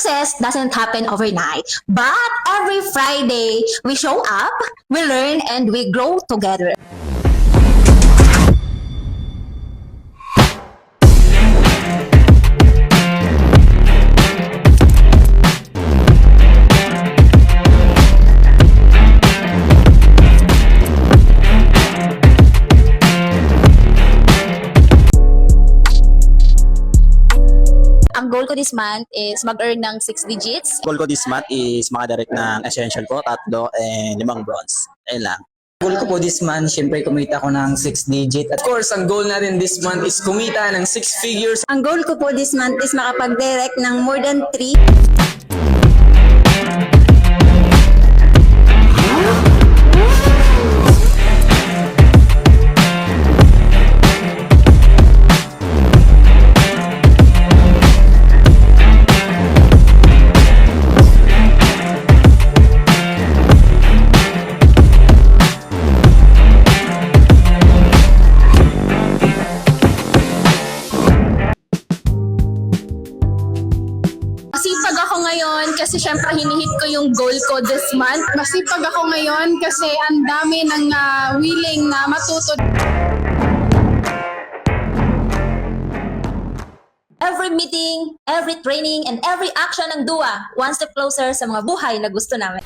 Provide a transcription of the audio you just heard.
Success doesn't happen overnight, but every Friday we show up, we learn, and we grow together. Ang goal ko this month is mag-earn ng 6 digits. Goal ko this month is makadirect ng essential ko, 3 and 5 bronze. Ayun lang. Goal ko po this month, syempre kumita ko ng 6 digit. Of course, ang goal natin this month is kumita ng 6 figures. Ang goal ko po this month is makapag-direct ng more than 3. Masipag ako ngayon kasi syempre hinihit ko yung goal ko this month. Masipag ako ngayon kasi ang dami ng willing na matuto. Every meeting, every training, and every action ng DUA, one step closer sa mga buhay na gusto namin.